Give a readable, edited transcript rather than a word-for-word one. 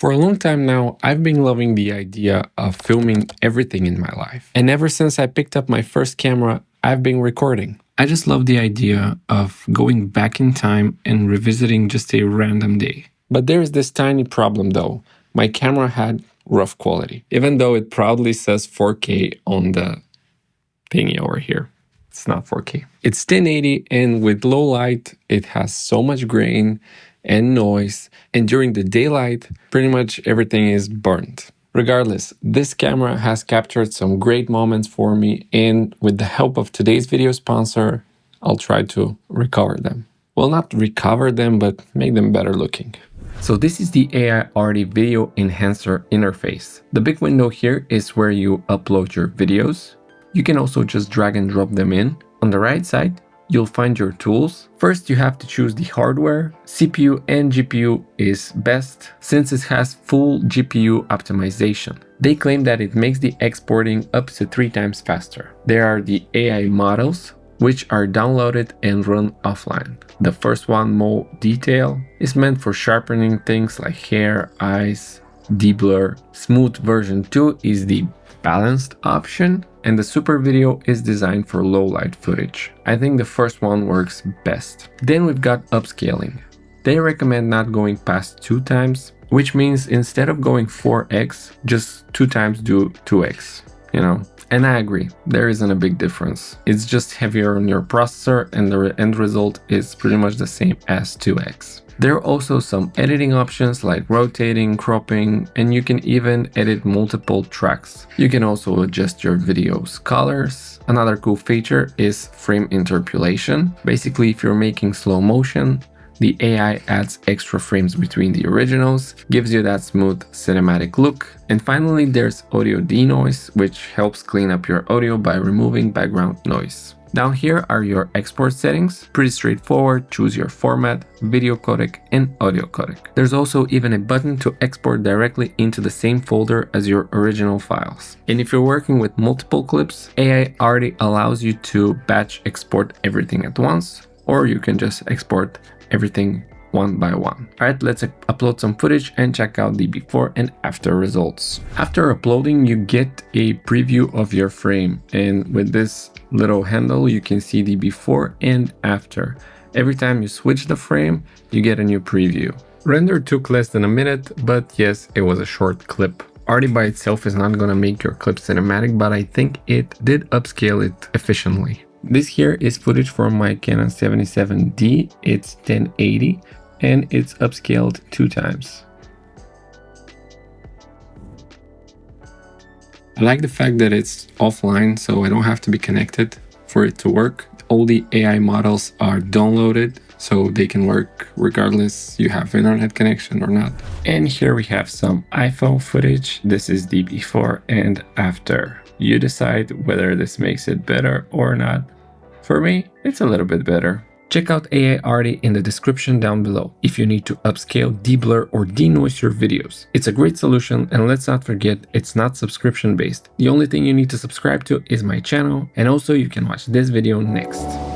For a long time now, I've been loving the idea of filming everything in my life. And ever since I picked up my first camera, I've been recording. I just love the idea of going back in time and revisiting just a random day. But there is this tiny problem though. My camera had rough quality, even though it proudly says 4K on the thingy over here. It's not 4K. It's 1080, and with low light, it has so much grain and noise, and during the daylight, pretty much everything is burnt. Regardless, this camera has captured some great moments for me, and with the help of today's video sponsor, I'll try to recover them. Well, not recover them, but make them better looking. So this is the Aiarty Video Enhancer interface. The big window here is where you upload your videos. You can also just drag and drop them in. On the right side, you'll find your tools. First, you have to choose the hardware. CPU and GPU is best since it has full GPU optimization. They claim that it makes the exporting up to 3 times faster. There are the AI models, which are downloaded and run offline. The first one, Mo Detail, is meant for sharpening things like hair, eyes, deblur. Smooth version 2 is the balanced option, and the Super Video is designed for low light footage. I think the first one works best. Then we've got upscaling. They recommend not going past 2 times, which means instead of going 4x, just 2 times do 2x, you know? And I agree, there isn't a big difference. It's just heavier on your processor and the end result is pretty much the same as 2x. There are also some editing options like rotating, cropping, and you can even edit multiple tracks. You can also adjust your video's colors. Another cool feature is frame interpolation. Basically, if you're making slow motion, the AI adds extra frames between the originals, gives you that smooth cinematic look. And finally, there's audio denoise, which helps clean up your audio by removing background noise. Down here are your export settings. Pretty straightforward. Choose your format, video codec and audio codec. There's also even a button to export directly into the same folder as your original files. And if you're working with multiple clips, Aiarty allows you to batch export everything at once, or you can just export everything one by one. Alright, let's upload some footage and check out the before and after results. After uploading, you get a preview of your frame, and with this little handle, you can see the before and after. Every time you switch the frame, you get a new preview. Render took less than a minute, but yes, it was a short clip. Arty by itself is not gonna make your clip cinematic, but I think it did upscale it efficiently. This here is footage from my Canon 77D. It's 1080 and it's upscaled 2 times. I like the fact that it's offline, so I don't have to be connected for it to work. All the AI models are downloaded, so they can work regardless you have internet connection or not. And here we have some iPhone footage. This is the before and after. You decide whether this makes it better or not. For me, it's a little bit better. Check out Aiarty in the description down below if you need to upscale, deblur, or denoise your videos. It's a great solution, and let's not forget, it's not subscription based. The only thing you need to subscribe to is my channel, and also you can watch this video next.